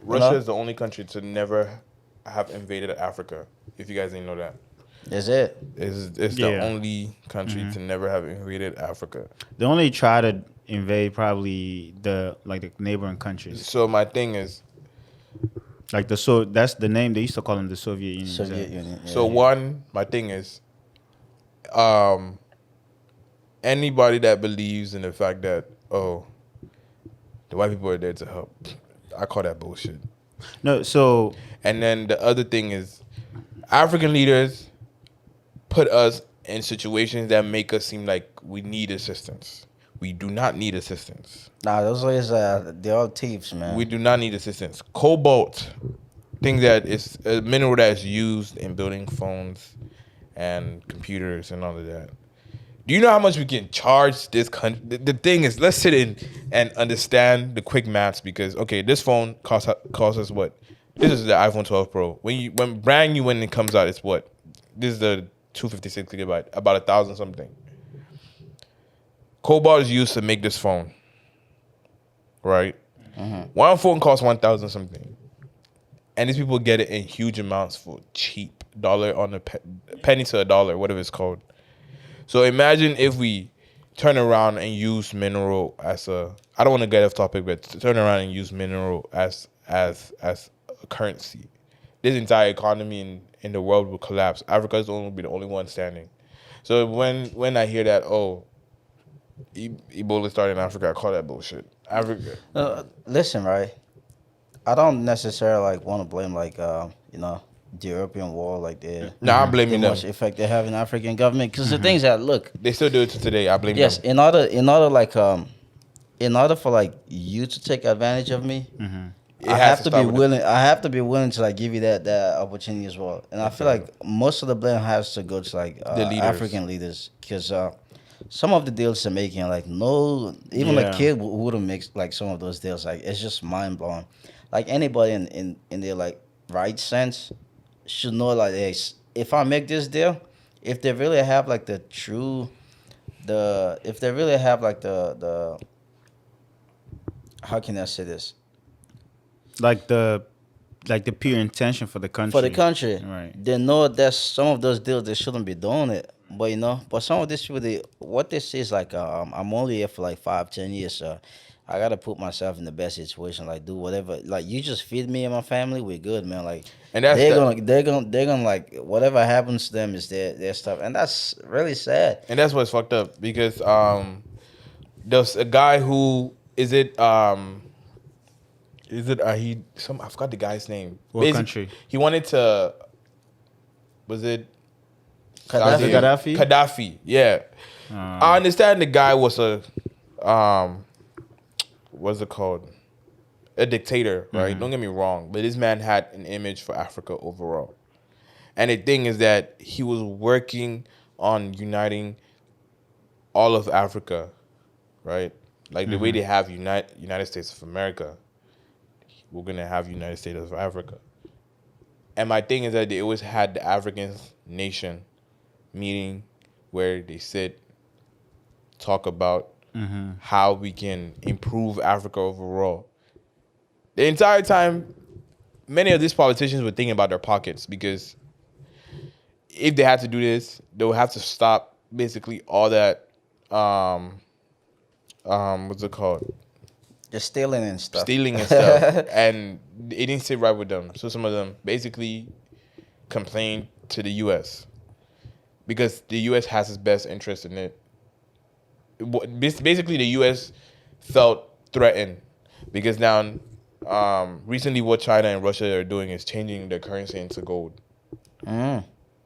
Russia is the only country to never have invaded Africa. If you guys didn't know that, Is it? it's the only country to never have invaded Africa. They only try to invade probably the neighboring countries. So my thing is, That's the name they used to call them, the Soviet Union. Soviet Union. Yeah. so one, my thing is, um, anybody that believes in the fact that the white people are there to help, I call that bullshit. No, so And then the other thing is, African leaders put us in situations that make us seem like we need assistance. We do not need assistance. Nah, those guys, they're all thieves, man. We do not need assistance. Cobalt, thing that is a mineral that is used in building phones and computers and all of that. Do you know how much we can charge this country? The thing is, let's sit in and understand the quick maths because, okay, this phone costs us what? This is the iPhone 12 Pro. When brand new when it comes out, it's what? This is the 256 gigabyte, about 1,000 something. Cobalt is used to make this phone, right? One phone costs 1,000 something, and these people get it in huge amounts for cheap, dollar on a penny to a dollar, whatever it's called. So imagine if we turn around and use mineral as a. I don't want to get off topic, but turn around and use mineral as a currency. This entire economy in the world will collapse. Africa is going to be the only one standing. So when I hear that, Ebola started in Africa, I call that bullshit. Africa. Listen, right? I don't necessarily want to blame the European war Nah, I'm blaming them. much effect they have in African government because the things that look. They still do it to today. I blame Yes, them. in order for you to take advantage of me, I have to be willing. I have to be willing to give you that opportunity as well. And I feel like most of the blame has to go to the leaders. African leaders because some of the deals they're making, even a kid wouldn't make some of those deals. It's just mind blowing. Anybody in their right sense should know hey, if I make this deal, if they really have if they really have the how can I say this? the pure intention for the country. For the country, Right. they know that some of those deals they shouldn't be doing it. But some of these people, what they say is I'm only here for 5-10 years, so I gotta put myself in the best situation, do whatever. You just feed me and my family, we're good, man. And that's they're gonna whatever happens to them is their stuff, and that's really sad. And that's what's fucked up because there's a guy who I forgot the guy's name. What country? He wanted to. Was it Gaddafi? Gaddafi, yeah. I understand the guy was what's it called? A dictator, right? Don't get me wrong, but this man had an image for Africa overall. And the thing is that he was working on uniting all of Africa, right? The way they have United States of America, we're gonna have United States of Africa. And my thing is that they always had the African nation meeting where they sit, talk about how we can improve Africa overall. The entire time, many of these politicians were thinking about their pockets because if they had to do this, they would have to stop basically all that what's it called? Just stealing and stuff. And it didn't sit right with them. So some of them basically complained to the U.S. because the U.S. has its best interest in it. Basically, the U.S. felt threatened because now, recently what China and Russia are doing is changing their currency into gold.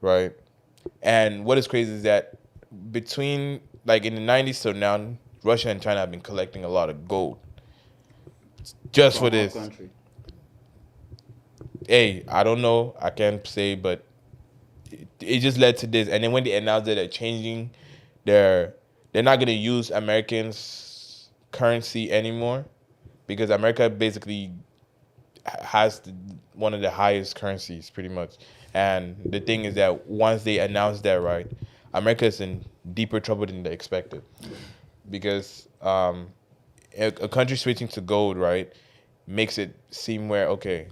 Right? And what is crazy is that between, in the 90s till now, Russia and China have been collecting a lot of gold. Just for this. Country. Hey, I don't know. I can't say, but it just led to this. And then when they announced that they're changing they're not going to use Americans' currency anymore because America basically has one of the highest currencies pretty much. And the thing is that once they announced that, right, America is in deeper trouble than they expected because a country switching to gold, right, makes it seem where okay,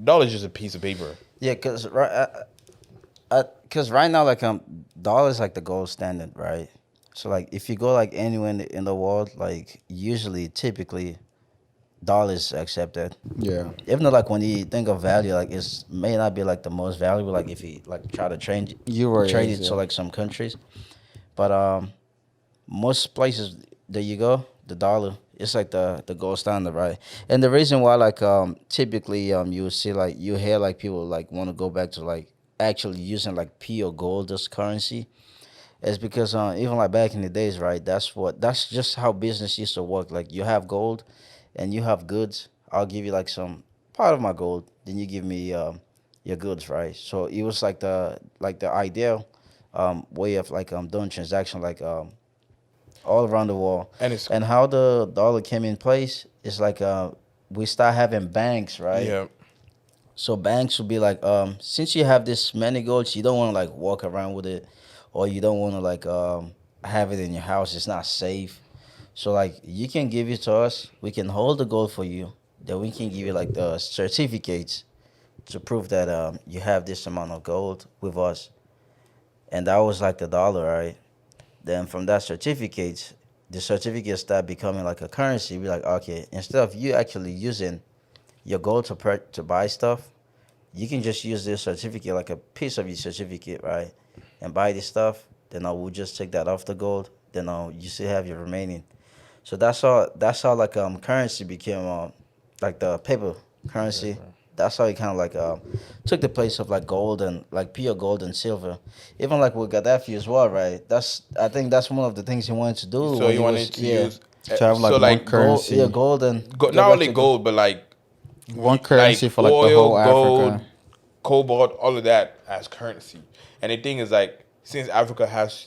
dollar is just a piece of paper. Yeah, cause right now like dollar is like the gold standard, right? So like if you go like anywhere in the world, like usually typically dollar is accepted. Yeah. Even though like when you think of value, like it's may not be like the most valuable. Like if you like try to Euro trade is, it yeah. to like some countries, but most places that you go, the dollar it's like the gold standard, right? And the reason why like typically you see like you hear like people like want to go back to like actually using like pure gold as currency is because even like back in the days, right? That's just how business used to work. Like you have gold, and you have goods. I'll give you like some part of my gold, then you give me your goods, right? So it was like the ideal way of like doing transaction like all around the world. And it's And how the dollar came in place is like we start having banks, right? yeah. So banks will be like, since you have this many golds, you don't want to like walk around with it, or you don't want to like have it in your house. It's not safe. So like you can give it to us. We can hold the gold for you. Then we can give you like the certificates to prove that you have this amount of gold with us. And that was like the dollar, right? Then from that certificate, the certificate start becoming like a currency. Be like, okay, instead of you actually using your gold to buy stuff, you can just use this certificate like a piece of your certificate, right? And buy this stuff. Then I will just take that off the gold. Then you still have your remaining. So that's how like currency became like the paper currency. That's how it kind of like took the place of like gold and like pure gold and silver. Even like with Gaddafi as well, right? I think that's one of the things he wanted to do. So when you he wanted was, to yeah, use To have like so one like currency. gold and not only gold but like One currency for like the oil, whole gold, Africa. cobalt, all of that as currency. And the thing is like since Africa has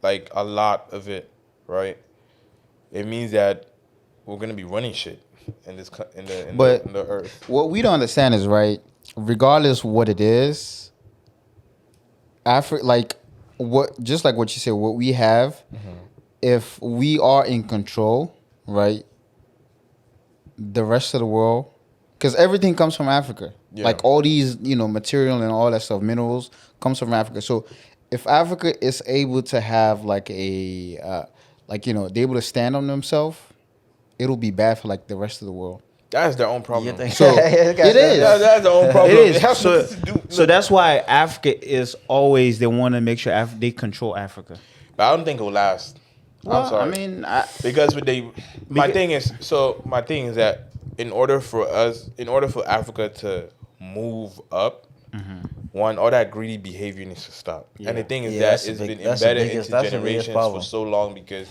like a lot of it, right? It means that we're gonna be running shit in this But in the earth. what we don't understand is right, regardless what it is, Africa like what just like what you said, what we have, if we are in control, right, the rest of the world, because everything comes from Africa. Yeah. Like all these, material and all that stuff, minerals comes from Africa. So if Africa is able to have like they're able to stand on themselves, it'll be bad for like the rest of the world. That's their own problem. You think So it is. That's their own problem. It is. has So, nothing to do- so that's why Africa is always, they want to make sure they control Africa. But I don't think it'll last. I'm sorry. I mean, Because my thing is that in order for Africa to move up, one, all that greedy behavior needs to stop. And the thing is that that's it's the been big- that's the embedded biggest- into that's the biggest generations problem. for so long because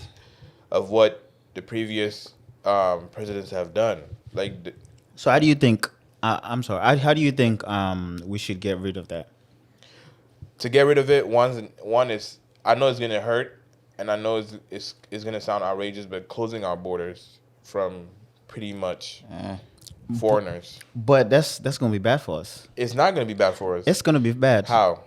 of what the previous presidents have done. Like So how do you think? I'm sorry. How do you think we should get rid of that? to get rid of it, one is I know it's gonna hurt, and I know it's gonna sound outrageous, but closing our borders from pretty much foreigners. But that's gonna be bad for us. It's not gonna be bad for us. It's gonna be bad. How?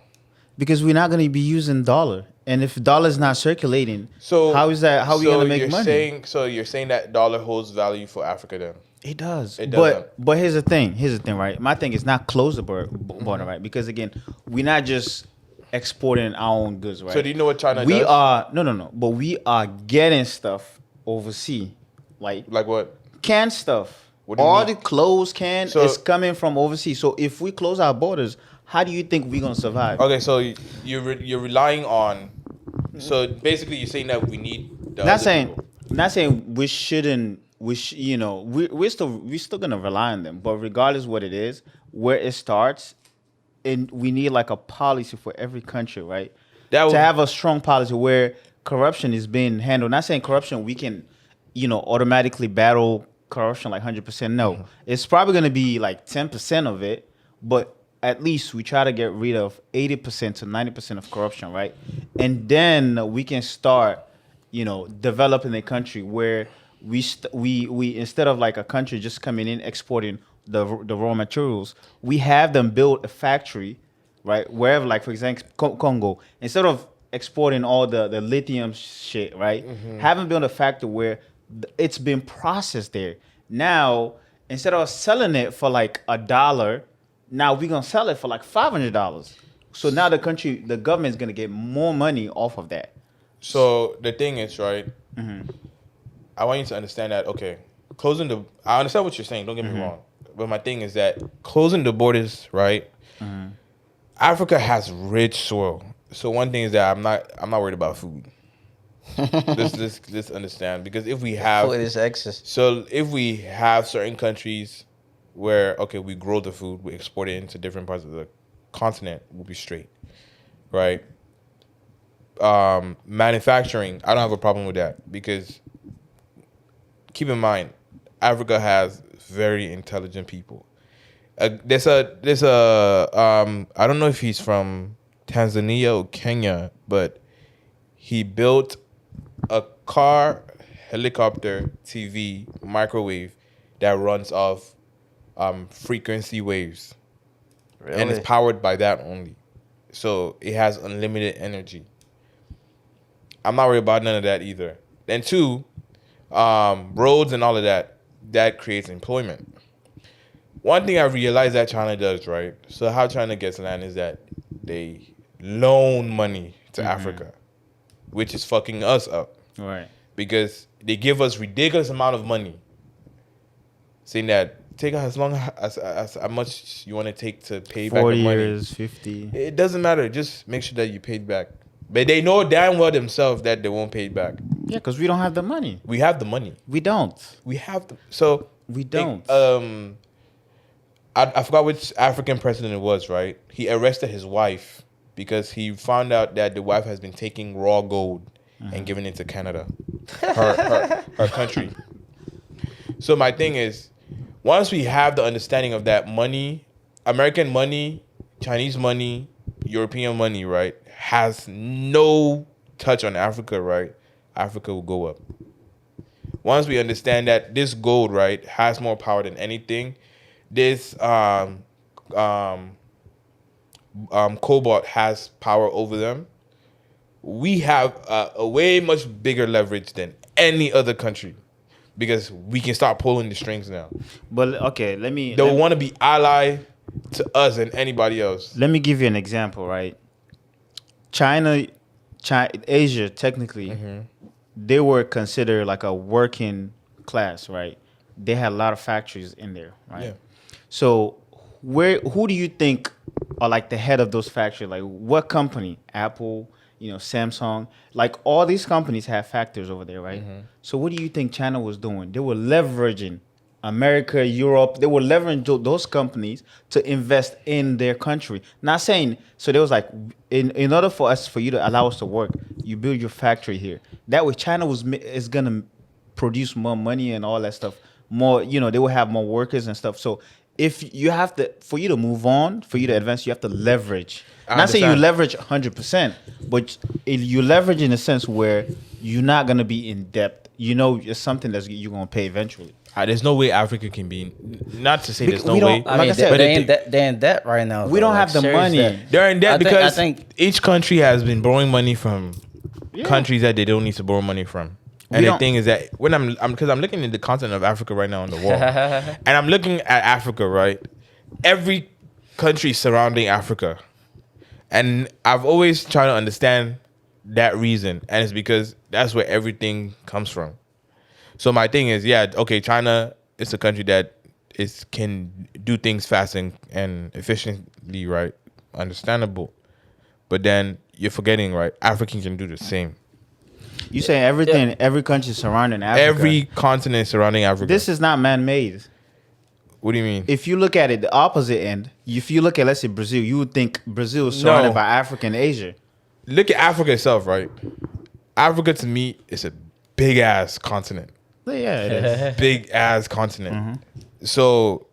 Because we're not gonna be using dollar, and if dollar is not circulating, So how is that? How are we gonna make money? You're saying that dollar holds value for Africa then? It does. It doesn't. But here's the thing. Right? My thing is not close the border, right? Because again, we're not just exporting our own goods, right? So do you know what China we does? are no. But we are getting stuff overseas, like Like what? canned stuff. What do you All mean? the clothes can So- is coming from overseas. So if we close our borders, how do you think we're gonna survive? Okay, so you're relying on. So basically, you're saying that we need. The Not other saying, people. not saying we shouldn't. We're still gonna rely on them. But regardless what it is, where it starts, and we need like a policy for every country, right? That would- to have a strong policy where corruption is being handled. Not saying corruption we can, automatically battle corruption like 100%. No, it's probably gonna be like 10% of it, but at least we try to get rid of 80% to 90% of corruption, right? And then we can start, developing a country where we instead of like a country just coming in exporting the raw materials, we have them build a factory, right? Wherever, like for example, Congo, instead of exporting all the lithium shit, right? Have them build a factory where it's been processed there. Now instead of selling it for like $1, now we're gonna sell it for like $500. So now the government is gonna get more money off of that. So the thing is, right? Mm-hmm. I want you to understand that. Okay, I understand what you're saying. Don't get me wrong. But my thing is that closing the borders, right? Africa has rich soil. So one thing is that I'm not worried about food. Just understand, because if we have Food is excess. so if we have certain countries where we grow the food, we export it into different parts of the continent, we'll be straight, right? Manufacturing, I don't have a problem with that, because keep in mind, Africa has very intelligent people. There's a I don't know if he's from Tanzania or Kenya, but he built a car, helicopter, TV, microwave that runs off frequency waves. Really? And it's powered by that only. So it has unlimited energy. I'm not worried about none of that either. Then two, roads and all of that creates employment. One thing I realized that China does, right? So how China gets land is that they loan money to Africa, which is fucking us up. Right. Because they give us ridiculous amount of money, saying that take as long as how much you want to take to pay back the 40 money. years, 50. It doesn't matter. Just make sure that you paid back. But they know damn well themselves that they won't pay it back. Yeah, because we don't have the money. We have the money. We don't. We have the so We don't. I forgot which African president it was, right? He arrested his wife because he found out that the wife has been taking raw gold and giving it to Canada, her country. So my thing is, once we have the understanding of that money, American money, Chinese money, European money, right, has no touch on Africa, right? Africa will go up. Once we understand that this gold, right, has more power than anything, this cobalt has power over them. We have a way much bigger leverage than any other country, because we can start pulling the strings now. But okay, let me. They want to be ally to us and anybody else. Let me give you an example, right? China, Asia, technically, they were considered like a working class, right? They had a lot of factories in there, right? Yeah. So who do you think are like the head of those factories? Like what company? Apple, Samsung, like all these companies have factories over there, right? So what do you think China was doing? They were leveraging America, Europe. They were leveraging those companies to invest in their country. Not saying, so they was like, in order for you to allow us to work, you build your factory here. That way China is gonna produce more money and all that stuff. More, they will have more workers and stuff. So if you have to, for you to move on, for you to advance, you have to leverage. Not saying you leverage 100%, but you leverage in a sense where you're not gonna be in debt. It's something that you're gonna pay eventually. There's no way Africa can be. Not to say there's no we way. don't- Like I said, they're in debt right now. We don't have the money. They're in debt I because think each country has been borrowing money from countries that they don't need to borrow money from. And the thing is that when I'm looking at the continent of Africa right now on the wall, and I'm looking at Africa, right? Every country surrounding Africa, and I've always tried to understand that reason, and it's because that's where everything comes from. So my thing is, China is a country that can do things fast and efficiently, right? Understandable. But then you're forgetting, right? Africans can do the same. You say everything, every country surrounding Africa. Every continent surrounding Africa. This is not man-made. What do you mean? If you look at it, the opposite end, if you look at, let's say, Brazil, you would think Brazil is surrounded by Africa and Asia. Look at Africa itself, right? Africa, to me, is a big-ass continent. Yeah, it is. Big-ass continent. So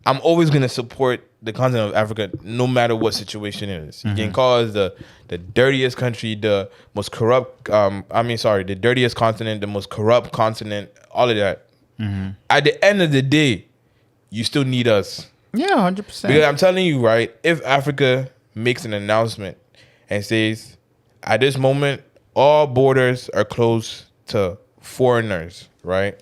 I'm always going to support the continent of Africa no matter what situation it is. You can call us the dirtiest country, the most corrupt, the dirtiest continent, the most corrupt continent, all of that. At the end of the day, you still need us. Yeah, 100%. Because I'm telling you, right, if Africa makes an announcement and says, at this moment, all borders are closed to foreigners, right?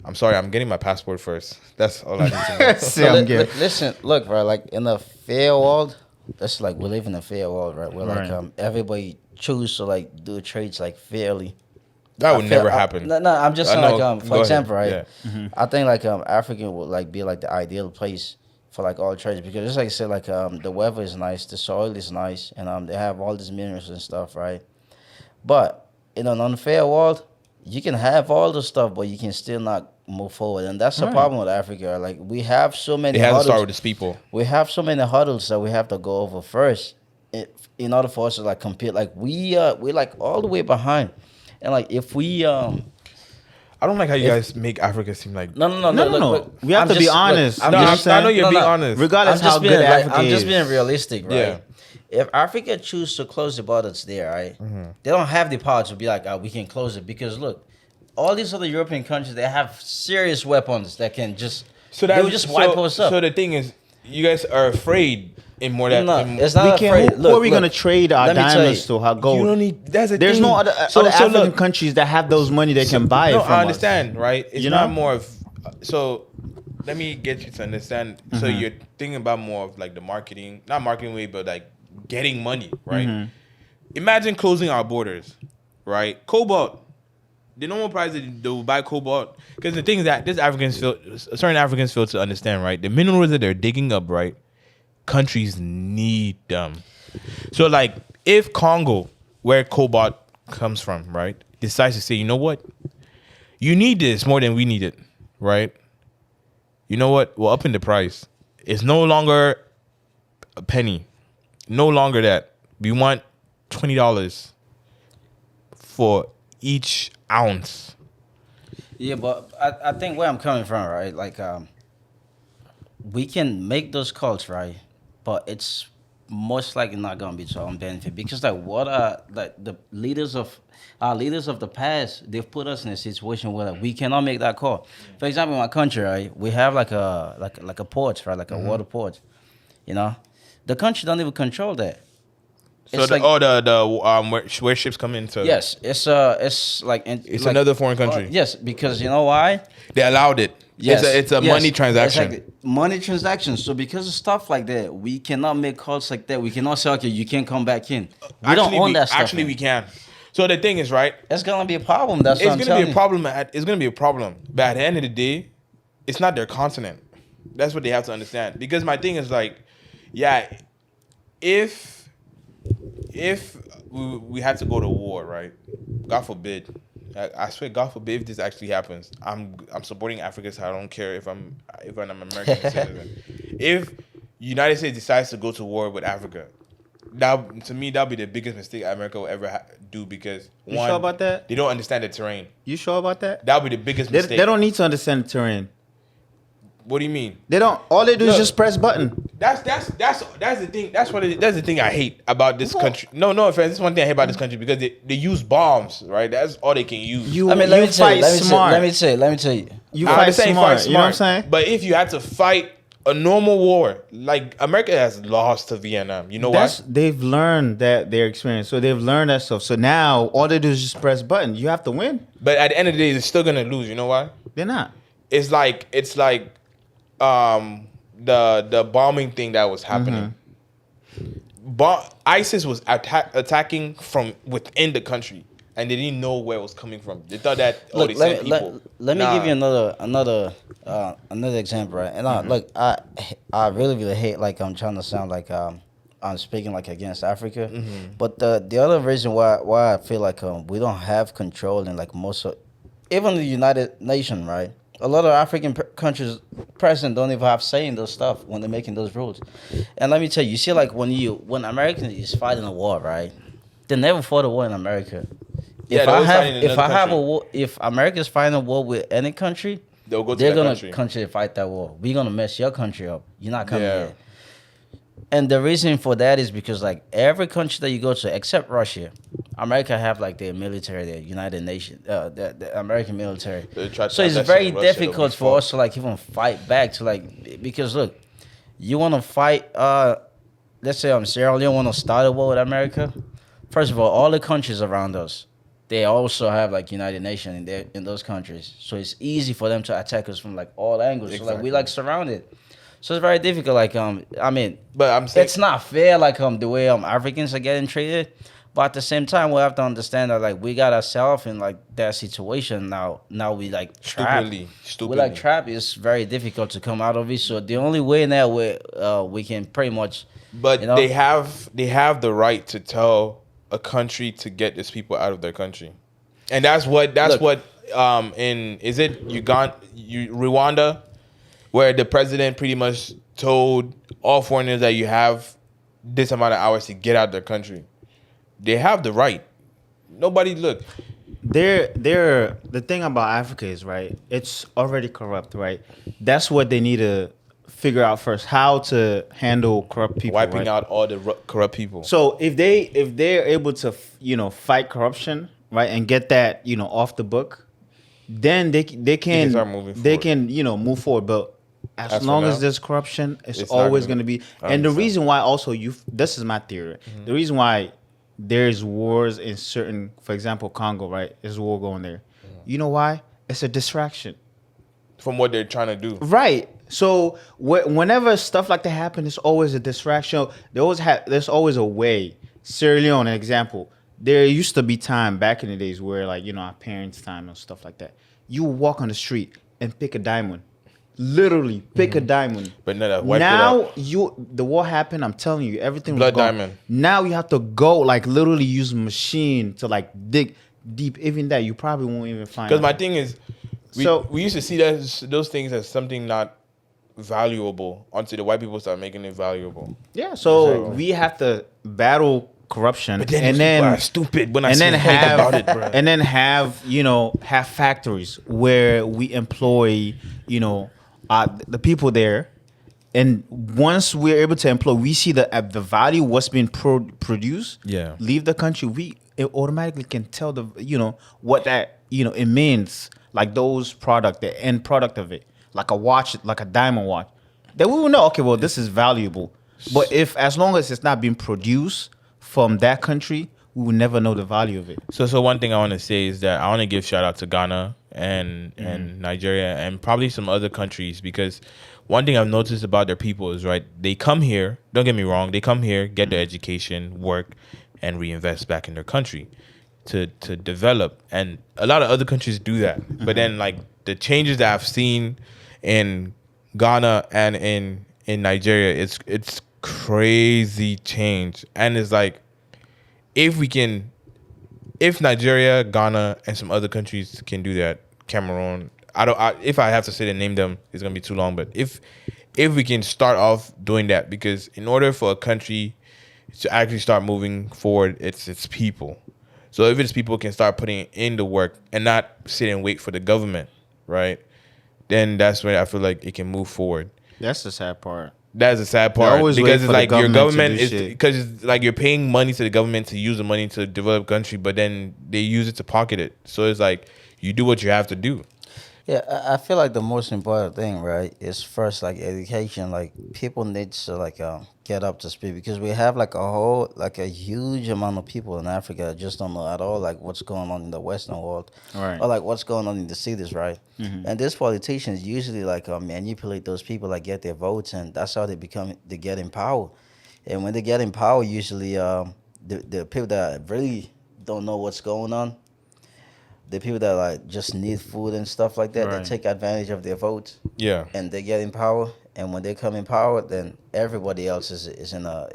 I'm sorry, I'm getting my passport first. That's all I need to know. See, I'm good. Listen, look, right, like in a fair world, that's like we live in a fair world, right? Where like Right. everybody choose to like do trades like fairly. That would never I- happen. No, I'm just I saying like know. for Go ahead. example, right? Yeah. I think like Africa would like be like the ideal place for like all trades because just like I said, like the weather is nice, the soil is nice, and they have all these minerals and stuff, right? But in an unfair world, you can have all the stuff, but you can still not move forward, and that's the Right. problem with Africa. Like we have so many. It has to hurdles. start with its people. We have so many hurdles that we have to go over first, in order for us to like compete. Like we're like all the way behind, and like if we I don't like how you guys make Africa seem like. no. No. We have I'm to be just- honest. I'm No, You know just- what I'm I know saying? you're being honest. Regardless I'm just how being good like, Africa I'm is. just being realistic, right? Yeah. If Africa choose to close the borders there, right, Mm-hmm. they don't have the power to be like, we can close it because look, all these other European countries they have serious weapons that can just they would just wipe us up. So the thing is, you guys are afraid in more that. No, in- it's not We can, afraid. who Look, are we look, going to trade our let me tell diamonds you. to? Our gold? You don't need. That's the There's thing. no other African countries that have those money they can buy it No, from I us. understand, right? It's You not know? more of. So, let me get you to understand. So Mm-hmm. you're thinking about more of like the marketing, not marketing way, but like getting money, right? Mm-hmm. Imagine closing our borders, right? Cobalt. The normal price that they will buy cobalt, because the thing is that certain Africans fail to understand, right? The minerals that they're digging up, right? Countries need them. So, like, if Congo, where cobalt comes from, right, decides to say, you know what, you need this more than we need it, right? You know what? We'll up in the price. It's no longer a penny, no longer that. We want $20 for each ounce. Yeah, but I think where I'm coming from, right? Like, we can make those calls, right? But it's most likely not gonna be to our own benefit because, like, what are like the leaders of our leaders of the past? They've put us in a situation where like, we cannot make that call. For example, in my country, right, we have like a port, right, like a water port. You know, the country don't even control that. So It's the, like- where ships come into. Yes, it's like It's like- another foreign country. yes, because you know why? They allowed it. Yes, It's a yes, money transaction. exactly. Money transactions. So because of stuff like that, we cannot make calls like that. We cannot say, okay, you can't come back in. We don't own that stuff. Actually, we can. So the thing is, right? It's gonna be a problem. That's what It's I'm gonna telling be a problem. It's gonna be a problem. But at the end of the day, it's not their continent. That's what they have to understand. Because my thing is like, yeah, if we had to go to war, right? God forbid. I swear, God forbid if this actually happens. I'm supporting Africa, so I don't care if I'm an American citizen. If United States decides to go to war with Africa, that to me that'll be the biggest mistake America will ever do because You sure about that? they don't understand the terrain. You sure about that? That'll be the biggest They, mistake. they don't need to understand the terrain. What do you mean? They don't. All they do is Look. just press button. That's the thing. That's the thing I hate about this country. No offense. This is one thing I hate about this country because they use bombs, right? That's all they can use. You, I mean, let you me tell you. fight Let me smart. let me tell you. You I fight understand smart. You know what I'm saying? But if you had to fight a normal war, like America has lost to Vietnam, you know why? They've learned that their experience. So they've learned that stuff. So now all they do is just press button. You have to win. But at the end of the day, they're still gonna lose. You know why? They're not. It's like the bombing thing that was happening. ISIS was attacking from within the country, and they didn't know where it was coming from. They thought that Look, they sent people. let me Nah. give you another example, right? And look, I really hate like I'm trying to sound like I'm speaking like against Africa, but the other reason why I feel like we don't have control in like most of even the United Nations, right? A lot of African countries president don't even have say in those stuff when they're making those rules. And let me tell you, you see, like when America is fighting a war, right? They never fought a war in America. Yeah, If they're I always have fighting in if I another have a country. war, if America's fighting a war with any country, They'll go to they're that gonna country. fight that war. We're gonna mess your country up. You're not coming Yeah. here. And the reason for that is because like every country that you go to, except Russia, America have like their military, their United Nations, the American military. They try to So have it's that very shit in Russia, difficult they'll be for fucked. us to like even fight back to like because look, you want to fight. Let's say Sierra Leone want to start a war with America. First of all the countries around us, they also have like United Nations in those countries, so it's easy for them to attack us from like all angles. So like we like surrounded, so it's very difficult. Like I mean, But I'm saying it's not fair. Like the way Africans are getting treated, but at the same time, we have to understand that like we got ourselves in like that situation now. Now we like trapped. stupidly. We like trapped. It's very difficult to come out of it. So the only way now we can pretty much. But You know? they have the right to tell a country to get its people out of their country, and that's what in is it Rwanda, where the president pretty much told all foreigners that you have this amount of hours to get out of their country. They have the right. Nobody look. They're the thing about Africa is right. It's already corrupt, right? That's what they need to figure out first, how to handle corrupt people, Wiping right? out all the corrupt people. So if they're able to fight corruption, right, and get that off the book, then they can start moving they forward. can move forward. But as As for long now, as there's corruption, it's it's not always gonna- going to be. I And the understand. reason why also this is my theory. The reason why there's wars in certain, for example, Congo, right? There's a war going there. You know why? It's a distraction. From what they're trying to do. Right. So whenever stuff like that happens, it's always a distraction. There's always a way. Sierra Leone, an example. There used to be time back in the days where our parents' time and stuff like that. You would walk on the street and pick a diamond. Literally pick a diamond. But no, that wiped it Now out. the war happened. I'm telling you, everything was Blood gone. diamond. Now you have to go literally use a machine to dig deep. Even that you probably won't even find. Because my out. thing is, So- we used to see those things as something not valuable until the white people start making it valuable. Yeah, so Exactly. we have to battle corruption, But then and these people then are stupid when I and say then think have about it, bro. and then have factories where we employ the people there, and once we're able to employ, we see the value what's being produced. Yeah. Leave the country, we automatically can tell what that it means, like those product, the end product of it, like a watch, like a diamond watch, that we will know, okay, well, this is valuable. But if as long as it's not being produced from that country, we will never know the value of it. So one thing I want to say is that I want to give shout out to Ghana and Nigeria and probably some other countries, because one thing I've noticed about their people is, right, they come here, don't get me wrong, they come here, get their education, work, and reinvest back in their country to develop. And a lot of other countries do that. But then like the changes that I've seen in Ghana and in Nigeria, it's crazy change. And it's like, if Nigeria, Ghana, and some other countries can do that, Cameroon, if I have to say and name them, it's gonna be too long. But if we can start off doing that, because in order for a country to actually start moving forward, it's its people. So if its people can start putting in the work and not sit and wait for the government, right? Then that's when I feel like it can move forward. That's the sad part. That's the sad They part, always wait because for it's the like your government to government do is, shit. because it's like you're paying money to the government to use the money to develop country, but then they use it to pocket it. So it's like you do what you have to do. Yeah, I feel like the most important thing, right, is first like education. Like people need to get up to speed, because we have a huge amount of people in Africa that just don't know at all like what's going on in the Western world, Right. or like what's going on in the cities, right? And these politicians usually manipulate those people, like get their votes, and that's how they get in power. And when they get in power, usually the people that really don't know what's going on, the people that like just need food and stuff like that, Right. they take advantage of their votes, Yeah. and they get in power. And when they come in power, then everybody else is in a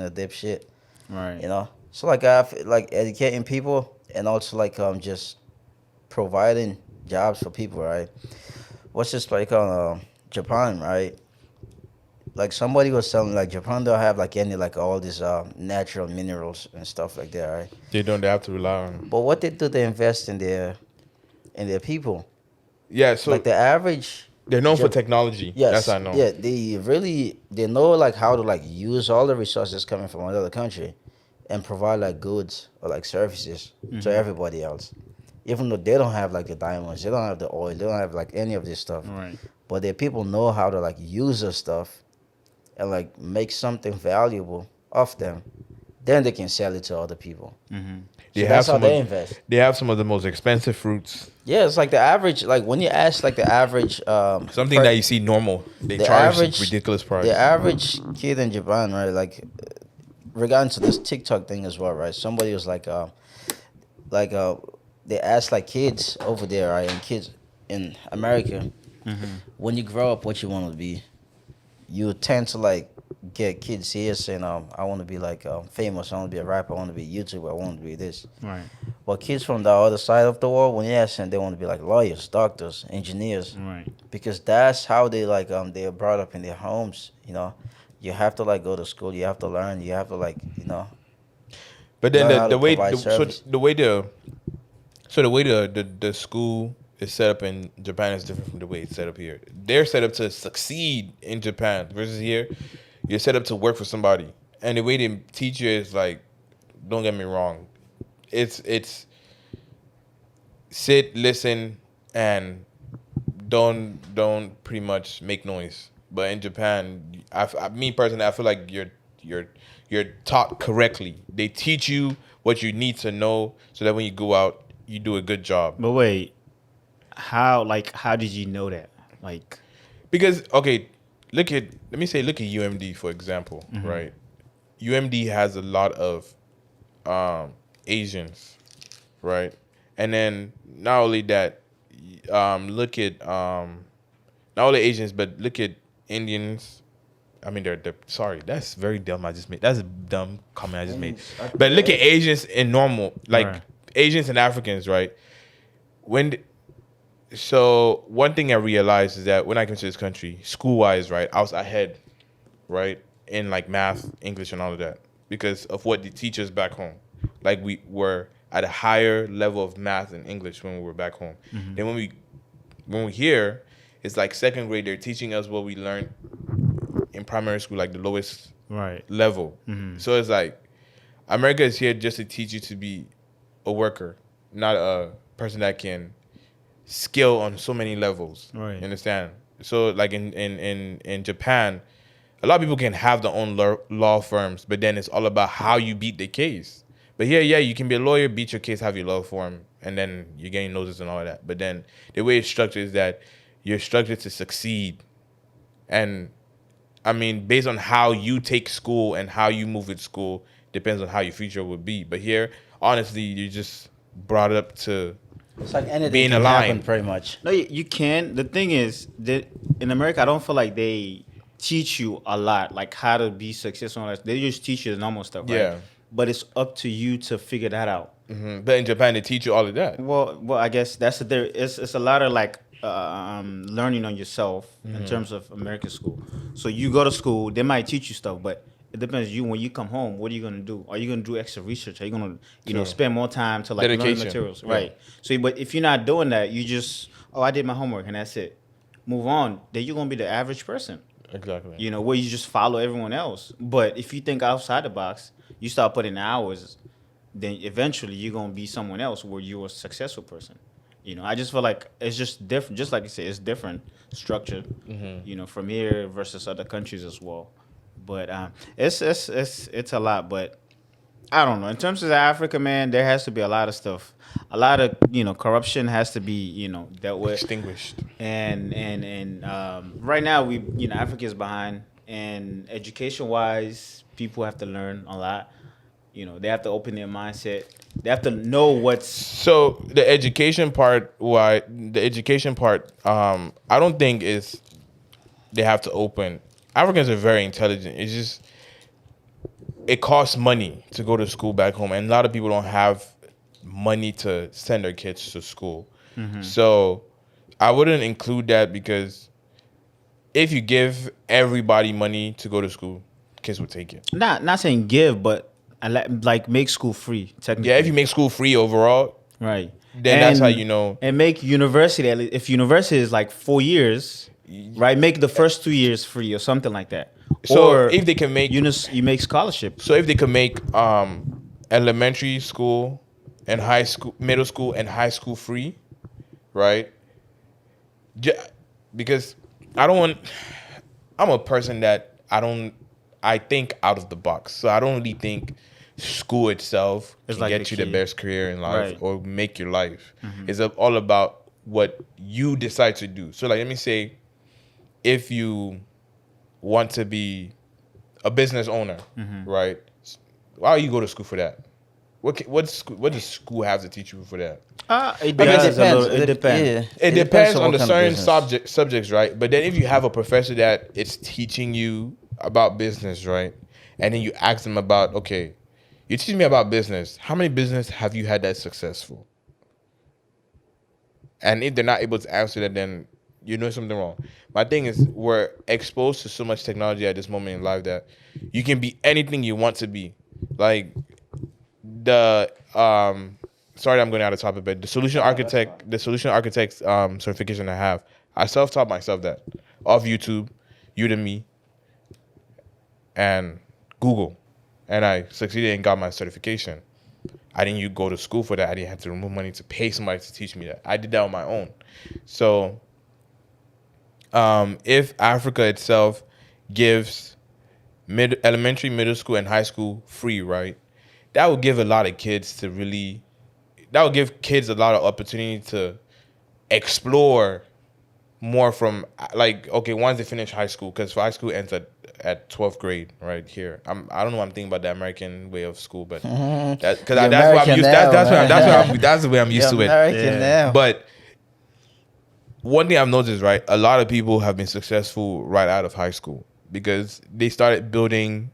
dipshit, Right. you know. So like I feel like educating people, and also just providing jobs for people, right? What's this like on Japan, right? Like somebody was telling like Japan don't have like any like all these natural minerals and stuff like that, right? They have to rely on. But what they do, they invest in their people. Yeah, so Like the average, they're known for Jap- technology. yes, That's I know. yeah, they know like how to like use all the resources coming from another country, and provide like goods or like services to everybody else. Even though they don't have like the diamonds, they don't have the oil, they don't have like any of this stuff. Right. But their people know how to like use the stuff and like make something valuable of them. Then they can sell it to other people. They So have that's how some they of, invest. they have some of the most expensive fruits. Yeah, it's like the average. Like when you ask like the average, Something that you see normal. They the charge average ridiculous price. the average kid in Japan, right? Like regarding to this TikTok thing as well, right? Somebody was like they asked like kids over there, right, and kids in America, when you grow up, what you want to be. You tend to like get kids here saying, I want to be like famous. I want to be a rapper. I want to be a YouTuber. I want to be this. Right. But kids from the other side of the world, when you ask them, they want to be like lawyers, doctors, engineers, Right. because that's how they like they are brought up in their homes. You know, you have to like go to school. You have to learn. You have to like But then learn how the to way provide service. the way the school is set up in Japan is different from the way it's set up here. They're set up to succeed in Japan versus here, you're set up to work for somebody. And the way they teach you is like, don't get me wrong, it's sit, listen, and don't pretty much make noise. But in Japan, me personally, I feel like you're taught correctly. They teach you what you need to know so that when you go out, you do a good job. But wait, how did you know that? Like, Because look at UMD for example, right? UMD has a lot of Asians, right? And then not only that, look at not only Asians, but look at Indians. I mean, they're sorry. That's very dumb. That's a dumb comment I just made. But look at Asians in normal, like Right. Asians and Africans, right? So one thing I realized is that when I came to this country, school wise, right, I was ahead, right, in like math, English, and all of that because of what they teach us back home. Like we were at a higher level of math and English when we were back home. Then when we here, it's like second grade. They're teaching us what we learned in primary school, like the lowest right. level. So it's like America is here just to teach you to be a worker, not a person that can skill on so many levels. Right. You understand? So like in Japan, a lot of people can have their own law firms, but then it's all about how you beat the case. But here, yeah, you can be a lawyer, beat your case, have your law firm, and then you're getting notice and all of that. But then the way it's structured is that you're structured to succeed. And I mean, based on how you take school and how you move with school, depends on how your future would be. But here, honestly, you just brought up to It's like anything being can aligned. happen, pretty much. No, you can. The thing is that in America, I don't feel like they teach you a lot, like how to be successful. They just teach you the normal stuff, right? Yeah. But it's up to you to figure that out. But in Japan, they teach you all of that. Well, I guess that's there. It's a lot of like learning on yourself in terms of American school. So you go to school, they might teach you stuff, but it depends. You when you come home, what are you gonna do? Are you gonna do extra research? Are you gonna spend more time to like learn Dedication. materials? Yeah. Right. So, but if you're not doing that, you just I did my homework and that's it. Move on. Then you're gonna be the average person. Exactly. Where you just follow everyone else. But if you think outside the box, you start putting hours, then eventually you're gonna be someone else where you're a successful person. I just feel like it's just different. Just like you said, it's different structured. From here versus other countries as well. But it's a lot. But I don't know. In terms of Africa, man, there has to be a lot of stuff. A lot of corruption has to be dealt with. Extinguished. And right now Africa is behind, and education wise, people have to learn a lot. They have to open their mindset. They have to know what's So the education part, I don't think is they have to open. Africans are very intelligent. It's just it costs money to go to school back home, and a lot of people don't have money to send their kids to school. So I wouldn't include that because if you give everybody money to go to school, kids will take it. not saying give, but like make school free. Technically, Yeah, if you make school free overall, right, then that's how you know. And make university at least, if university is like 4 years, right? Make the first 2 years free or something like that. So or if they can make you make scholarship. So if they could make elementary school and high school, middle school and high school free, right? Because I'm a person that I think out of the box. So I don't really think school itself It's can like get the you the key. best career in life Right. or make your life. It's all about what you decide to do. So like, let me say, if you want to be a business owner, right? Why you go to school for that? What does school have to teach you for that? It Because does a little. It depends. Yeah, It depends on on what the kind of certain business. subjects, right? But then if you have a professor that is teaching you about business, right? And then you ask them about, okay, you teach me about business. How many business have you had that's successful? And if they're not able to answer that, then you know something wrong. My thing is, we're exposed to so much technology at this moment in life that you can be anything you want to be. Like the sorry, I'm going out of topic, but the solution architect certification I have, I self-taught myself that off YouTube, Udemy, and Google, and I succeeded and got my certification. I didn't go to school for that. I didn't have to remove money to pay somebody to teach me that. I did that on my own. So, if Africa itself gives elementary, middle school, and high school free, right? That would give a lot of kids to really. That would give kids a lot of opportunity to explore more from like, okay, once they finish high school, because high school ends at 12th grade right here. I don't know what I'm thinking about the American way of school, but that because You're that's what I'm American used. now, That's the way I'm used You're to it. American Yeah. now. But one thing I've noticed, right, a lot of people have been successful right out of high school because they started building.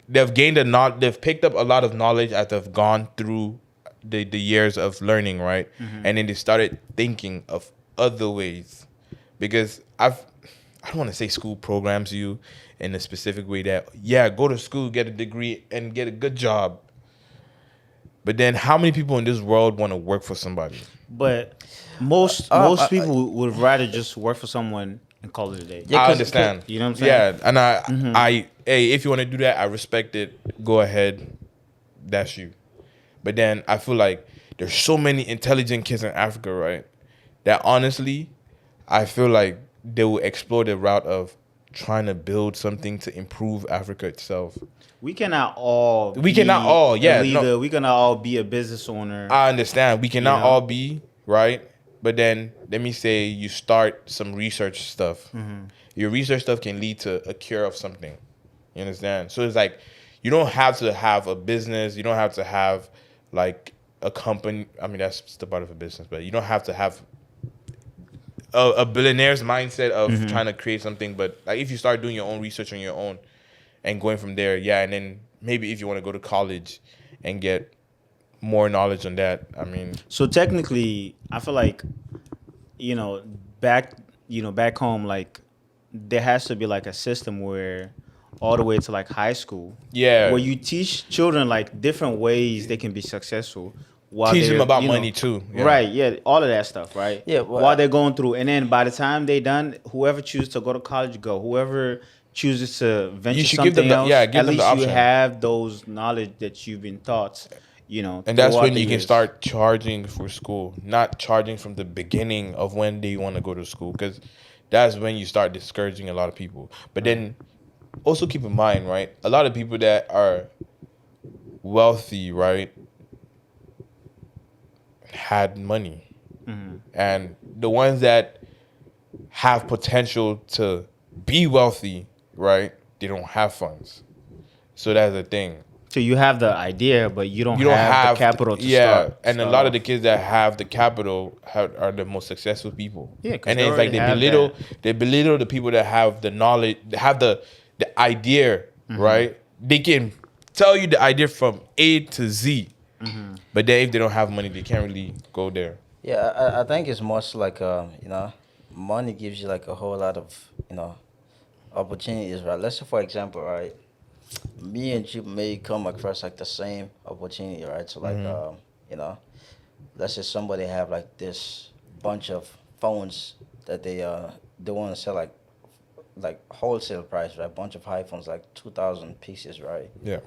They've gained they've picked up a lot of knowledge as they've gone through the years of learning, right? And then they started thinking of other ways. Because I don't want to say school programs you in a specific way that, yeah, go to school, get a degree, and get a good job. But then how many people in this world want to work for somebody? But most people would rather just work for someone and call it a day. Yeah, I 'cause- understand. You know what I'm saying? Yeah, and hey, if you want to do that, I respect it. Go ahead. That's you. But then I feel like there's so many intelligent kids in Africa, right? That honestly, I feel like they will explore the route of trying to build something to improve Africa itself. We cannot all. We cannot all, yeah, a leader. no. We cannot all be a business owner. I understand. We cannot You know? all be, right? But then let me say you start some research stuff. Your research stuff can lead to a cure of something. You understand? So it's like you don't have to have a business. You don't have to have like a company. I mean, that's still part of a business, but you don't have to have a billionaire's mindset of trying to create something. But like if you start doing your own research on your own and going from there, yeah, and then maybe if you want to go to college and get more knowledge on that, I mean, So technically, I feel like, back home, like there has to be like a system where all the way to like high school, yeah, where you teach children like different ways they can be successful. While teach them they're, about money too. Yeah. Right, yeah, all of that stuff, right? Yeah, well, while they're going through, and then by the time they done, whoever chooses to go to college, go. Whoever chooses to venture You should something give them the- else, yeah, give at them the least you option. have those knowledge that you've been taught. And that's throughout when the you can years. start charging for school, not charging from the beginning of when they want to go to school, because that's when you start discouraging a lot of people. But then also keep in mind, right, a lot of people that are wealthy, right, had money. And the ones that have potential to be wealthy, right, they don't have funds. So that's the thing. So you have the idea, but you don't, You don't have have the capital to yeah, start. and a lot of the kids that have the capital are the most successful people. Yeah, 'cause and they then it's like already have they belittle the people that have the knowledge, have the idea, right? They can tell you the idea from A to Z, but then if they don't have money, they can't really go there. Yeah, I think it's much like money gives you like a whole lot of opportunities, right? Let's say for example, right, me and you may come across like the same opportunity, right? So like let's say somebody have like this bunch of phones that they want to sell like wholesale price, right? Bunch of iPhones, like 2,000 pieces, right? Yeah,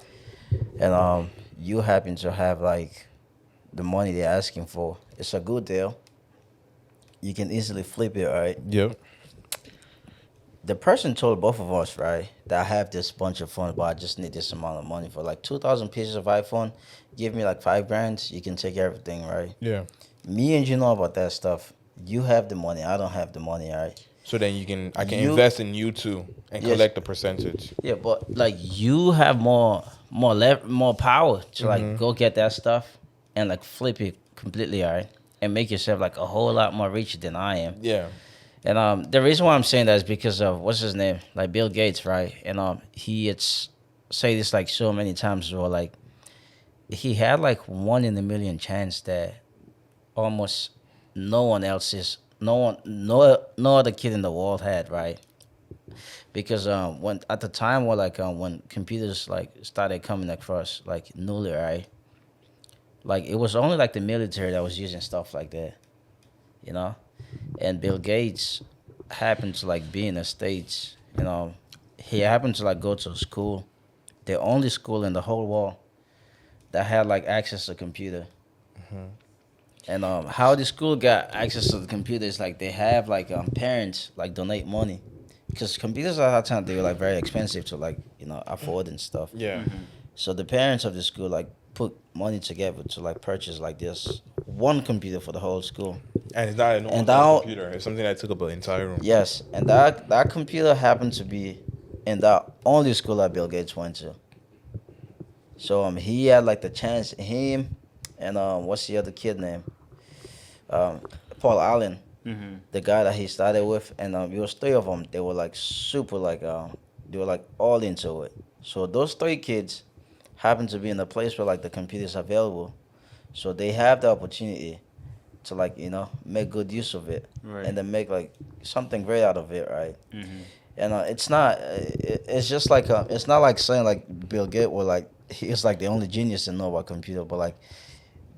And you happen to have like the money they're asking for. It's a good deal. You can easily flip it, right? yeah. the person told both of us, right, that I have this bunch of phones, but I just need this amount of money for like 2,000 pieces of iPhone. Give me like 5 grand, you can take everything, right? Yeah. Me and you know about that stuff. You have the money, I don't have the money, right? So then I can You, invest in you too and yes, collect the percentage. yeah, but like you have more power to like go get that stuff and like flip it completely, all right, and make yourself like a whole lot more rich than I am. Yeah. And the reason why I'm saying that is because of what's his name, like Bill Gates, right? And he it's say this like so many times as well. Like he had like 1 in a million chance that almost no other kid in the world had, right? Because when at the time when computers like started coming across like newly, right? Like it was only like the military that was using stuff like that, you know. And Bill Gates happened to like be in the States, you know. He happened to like go to a school, the only school in the whole world that had like access to computer. And how the school got access to the computer is like they have like parents like donate money, because computers at that time they were like very expensive to like afford and stuff. Yeah. So the parents of the school like put money together to like purchase like this one computer for the whole school. And it's not a normal And now, computer. It's something that took up an entire room. yes, and that computer happened to be in the only school that Bill Gates went to. So he had like the chance, him and what's the other kid name? Um, Paul Allen, the guy that he started with, and it was three of them. They were like super like they were like all into it. So those three kids happen to be in a place where like the computers available, so they have the opportunity to like make good use of it, Right. and then make like something great out of it, right? And it's not it's just like it's not like saying like Bill Gates or like he's like the only genius to know about computer, but like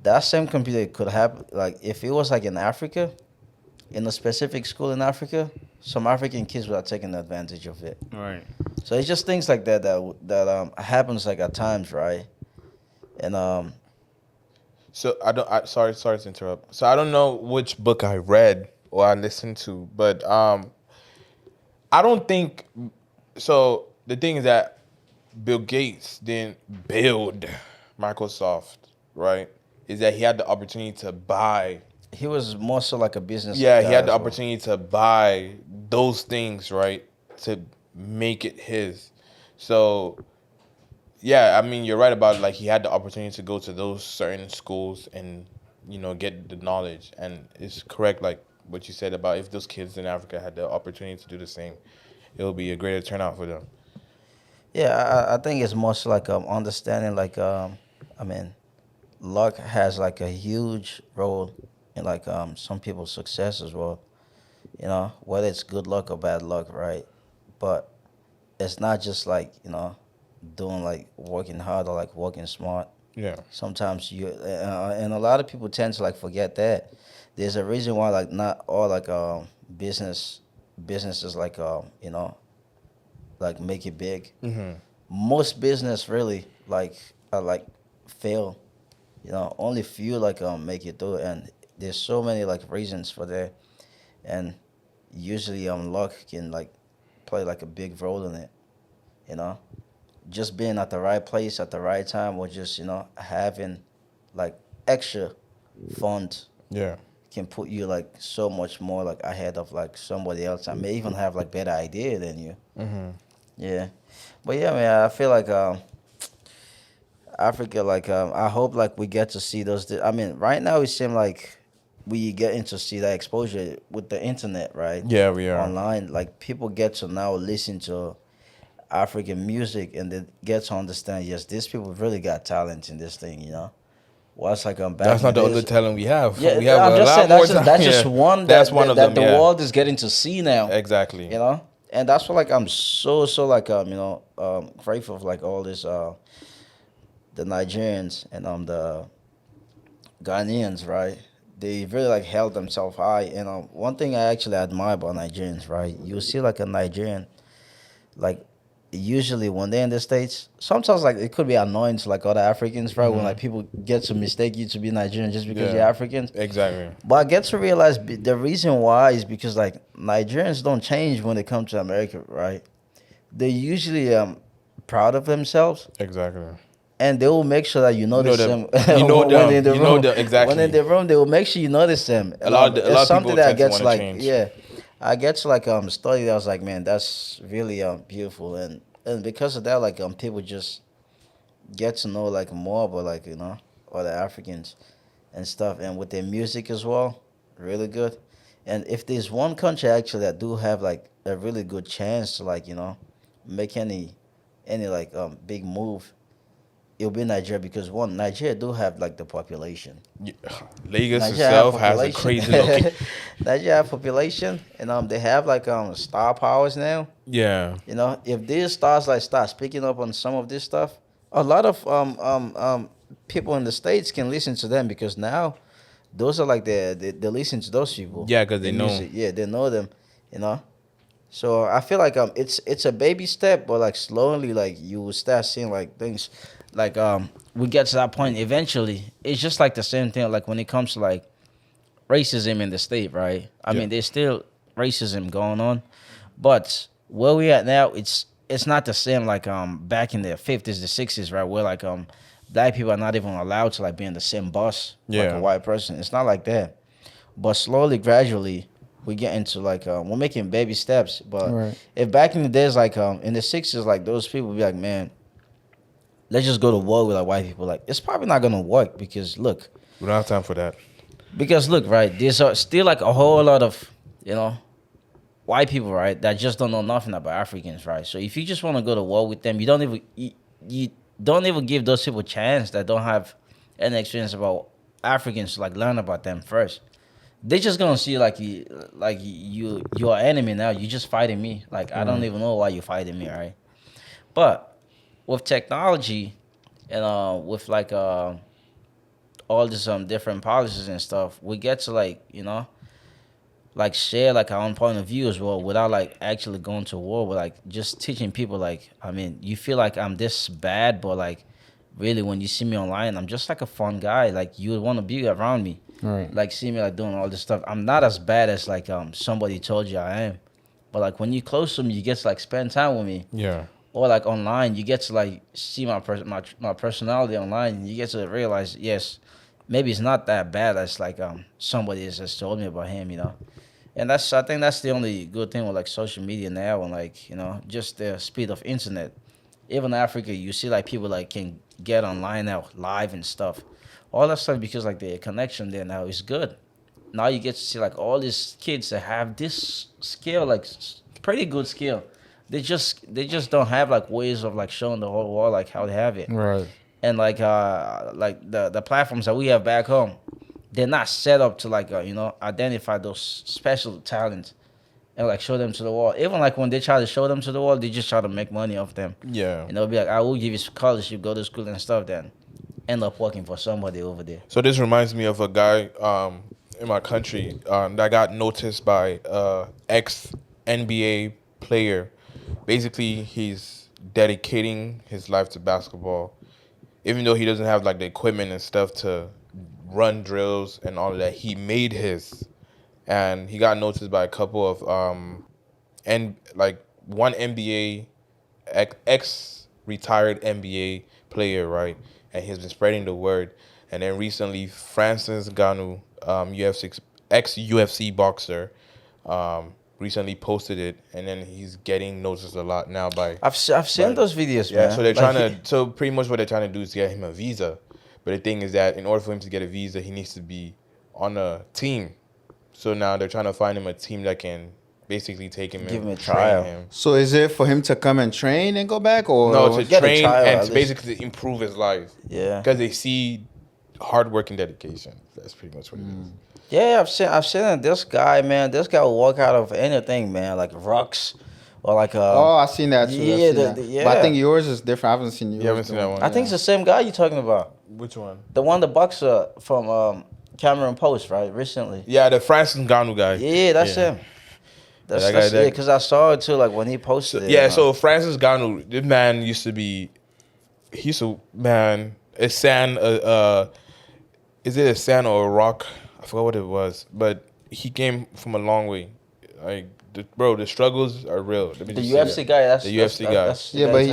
that same computer could have like if it was like in Africa, in a specific school in Africa, some African kids would have taken advantage of it. Right. So it's just things like that happens like at times, right? And So sorry to interrupt. So I don't know which book I read or I listened to, but I don't think so. The thing is that Bill Gates didn't build Microsoft, right? Is that he had the opportunity to buy. he was more so like a business. Yeah, he guy had the as well. opportunity to buy those things, right, to make it his. So, yeah, I mean, you're right about like he had the opportunity to go to those certain schools and get the knowledge, and it's correct like what you said about if those kids in Africa had the opportunity to do the same, it would be a greater turnout for them. Yeah, I think it's more so like understanding like I mean, luck has like a huge role in like some people's success as well. Whether it's good luck or bad luck, right? But it's not just like doing like working hard or like working smart. Yeah. Sometimes and a lot of people tend to like forget that there's a reason why like not all like businesses like like make it big. Most business really like like fail. Only few like make it through, and there's so many like reasons for that, and usually luck can like play like a big role in it. You know, just being at the right place at the right time, or just having like extra funds Yeah. can put you like so much more like ahead of like somebody else. I may even have like better idea than you. Yeah, but yeah, man, I feel like Africa, like I hope like we get to see those. I mean, right now it seems like we getting to see that exposure with the internet, right? Yeah, we are. Online, like people get to now listen to African music, and they get to understand. Yes, these people really got talent in this thing. What's like back That's in not the only days- talent we have. Yeah, We have I'm a just lot saying more that's just yeah. one That's that, one that, of that them. the Yeah. world is getting to see now. Exactly. And that's what like I'm so like grateful for like all this the Nigerians and the Ghanaians, right? They really like held themselves high. And one thing I actually admire about Nigerians, right? You see like a Nigerian, like usually when they're in the States, sometimes like it could be annoying to like other Africans, right? When like people get to mistake you to be Nigerian just because you're Africans. Exactly. But I get to realize the reason why is because like Nigerians don't change when they come to America, right? They're usually proud of themselves. Exactly. And they will make sure that you notice them. You know them. When in the You room, know them. Exactly. When in the room, they will make sure you notice them. A lot of something people that tend to gets wanna like change. I get to like study that I was like, man, that's really beautiful, and because of that, like people just get to know like more about like other Africans and stuff, and with their music as well, really good. And if there's one country actually that do have like a really good chance to like make any like big move, it'll be Nigeria, because one, Nigeria do have like the population. Yeah. Lagos Nigeria itself have has a crazy location. Nigeria have population, and they have like star powers now. Yeah. If these stars like start speaking up on some of this stuff, a lot of people in the States can listen to them, because now those are like they listen to those people. Yeah, because they The know. music. Yeah, they know them. So I feel like it's a baby step, but like slowly like you will start seeing like things like we get to that point eventually. It's just like the same thing like when it comes to like racism in the state, right? I mean, there's still racism going on, but where we at now, it's not the same like back in the 50s, the 60s, right? Where like black people are not even allowed to like be in the same bus like a white person. It's not like that. But slowly, gradually, we get into like we're making baby steps. But if back in the days, like in the 60s, like those people would be like, man, let's just go to war with like white people. Like it's probably not gonna work, because look, We don't have time for that. because look, right, there's still like a whole lot of white people, right, that just don't know nothing about Africans, right? So if you just want to go to war with them, you don't even give those people a chance that don't have any experience about Africans to like learn about them first. They just gonna see you're an enemy now. You just fighting me. Like I don't even know why you're fighting me, right? But with technology and with like all these different policies and stuff, we get to like share like our own point of view as well, without like actually going to war, but like just teaching people like, I mean, you feel like I'm this bad, but like really when you see me online, I'm just like a fun guy. Like you would want to be around me. Right. Like see me like doing all this stuff. I'm not as bad as like somebody told you I am. But like when you close to me, you get to like spend time with me. Yeah. Or like online, you get to like see my personality online, and you get to realize, yes, maybe it's not that bad as like somebody has just told me about him, And I think that's the only good thing with like social media now, and like just the speed of internet. Even in Africa, you see like people like can get online now live and stuff. All that stuff because like the connection there now is good. Now you get to see like all these kids that have this skill, like pretty good skill. They just don't have like ways of like showing the whole world like how they have it. Right. And like the platforms that we have back home, they're not set up to like identify those special talents and like show them to the world. Even like when they try to show them to the world, they just try to make money off them. Yeah. And they'll be like, I will give you scholarship, go to school and stuff, then end up working for somebody over there. So this reminds me of a guy in my country that got noticed by ex NBA player. Basically, he's dedicating his life to basketball, even though he doesn't have like the equipment and stuff to run drills and all of that. He made his, and he got noticed by a couple of and like one NBA ex retired NBA player, right? And he's been spreading the word. And then recently, Francis Ngannou, ex UFC boxer, recently posted it, and then he's getting noticed a lot now by. I've seen those videos, yeah, man. so they're trying to. So pretty much what they're trying to do is get him a visa, but the thing is that in order for him to get a visa, he needs to be on a team. So now they're trying to find him a team that can basically take him Give and him a train trial. him. So is it for him to come and train and go back, or No, to Get a train trial, and at to least. basically improve his life. Yeah. Because they see hard work and dedication. That's pretty much what it is. Yeah, I've seen it. This guy will walk out of anything, man, like rocks or like Oh, I seen that too. yeah, I've seen that. yeah. But I think yours is different. I haven't seen yours. You haven't seen that one? I think it's the same guy you're talking about. Which one? The one, the boxer from Cameron Post, right? Recently. Yeah, the Francis Ngannou guy. Yeah, that's him. That's it. Because I saw it too. Like when he posted it. Yeah. So Francis Ngannou, this man used to be. It's sand. Is it a sand or a rock? I forgot what it was, but he came from a long way. Like, the struggles are real. The UFC guy. That's the UFC guy. Yeah, but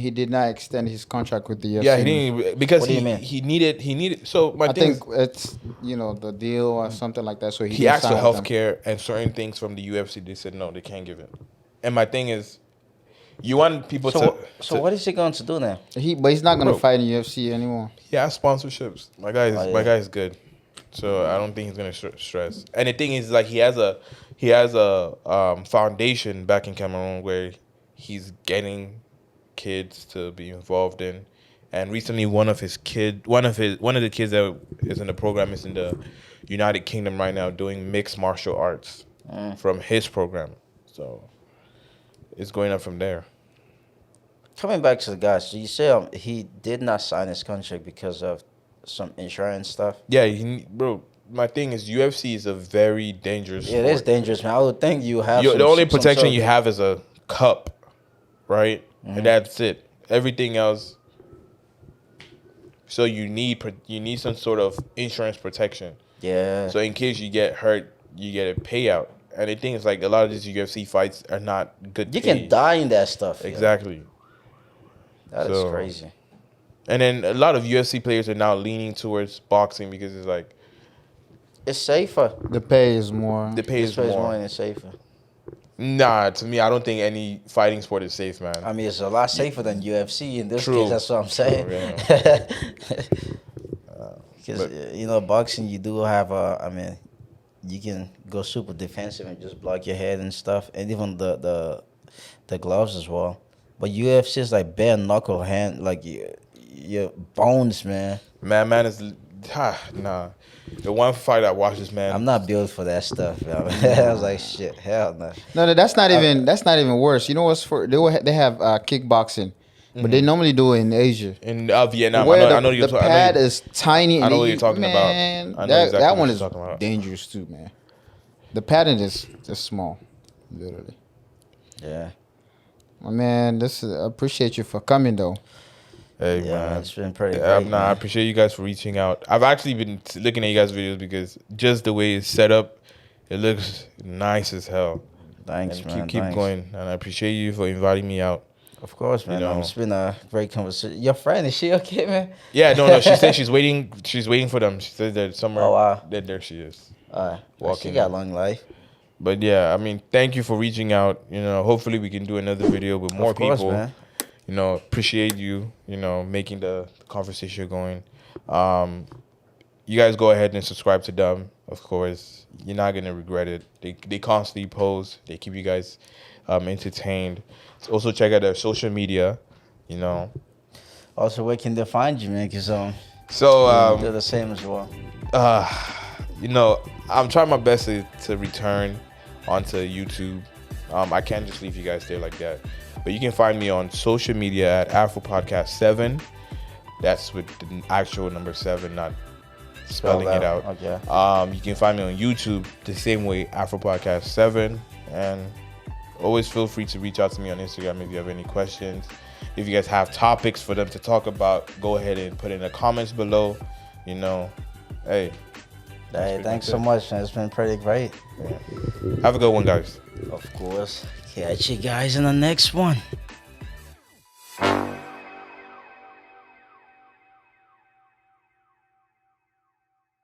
he did not extend his contract with the UFC. Yeah, he didn't because What do you mean? he needed. So my I thing think it's the deal or something like that. So he asked for healthcare and certain things from the UFC. They said no, they can't give it. And my thing is, you want people to. So what is he going to do now? But he's not going to fight in UFC anymore. He has sponsorships. My guy is good, so I don't think he's gonna stress. And the thing is, like, he has a foundation back in Cameroon where he's getting kids to be involved in. And recently, one of the kids that is in the program is in the United Kingdom right now doing mixed martial arts from his program. So it's going up from there. Coming back to the guy, so you say he did not sign his contract because of some insurance stuff? Yeah, bro. My thing is UFC is a very dangerous sport. It is dangerous, man. I would think you have the only protection you have is a cup, right? Mm-hmm. And that's it. Everything else. So you need some sort of insurance protection. Yeah. So in case you get hurt, you get a payout. And the thing is, like, a lot of these UFC fights are not good. You can die in that stuff. Exactly. Yeah. That is crazy. And then a lot of UFC players are now leaning towards boxing because it's like it's safer. The pay is more. The pay is more and it's safer. Nah, to me, I don't think any fighting sport is safe, man. I mean, it's a lot safer than UFC in this True. case. That's what I'm saying. Because boxing, you do have you can go super defensive and just block your head and stuff, and even the gloves as well. But UFC is like bare knuckle hand, like your bones, man. Man is nah. The one fight I watched this man. I'm not built for that stuff. I was like, shit, hell no. No, that's not even worse. You know what's they have kickboxing, but they normally do it in Asia. In Vietnam, Where I know the pad is tiny. I know what you're talking about. I know exactly that one what is you're talking about. dangerous too, man. The padding is just small, literally. Yeah. My man, I appreciate you for coming though. Hey, yeah, man. it's been pretty great. I appreciate you guys for reaching out. I've actually been looking at you guys' videos because just the way it's set up, it looks nice as hell. Thanks, and man. Keep going. And I appreciate you for inviting me out. Of course, man. It's been a great conversation. Your friend, is she okay, man? Yeah, no. She said she's waiting. She's waiting for them. She said that somewhere. Oh, wow. There she is. Walking. She got a long life. But yeah, I mean, thank you for reaching out. Hopefully we can do another video with more people. Man. Appreciate you, making the conversation going. You guys go ahead and subscribe to them, of course. You're not going to regret it. They constantly post. They keep you guys entertained. Also, check out their social media, Also, where can they find you, man? Because they're the same as well. I'm trying my best to return onto YouTube. I can't just leave you guys there like that. But you can find me on social media at Podcast 7. That's with the actual number 7, not spelling it out. Okay. You can find me on YouTube the same way, Podcast 7. And always feel free to reach out to me on Instagram if you have any questions. If you guys have topics for them to talk about, go ahead and put in the comments below. Hey, thanks so much, man. It's been pretty great. Yeah. Have a good one, guys. Of course. Catch you guys in the next one.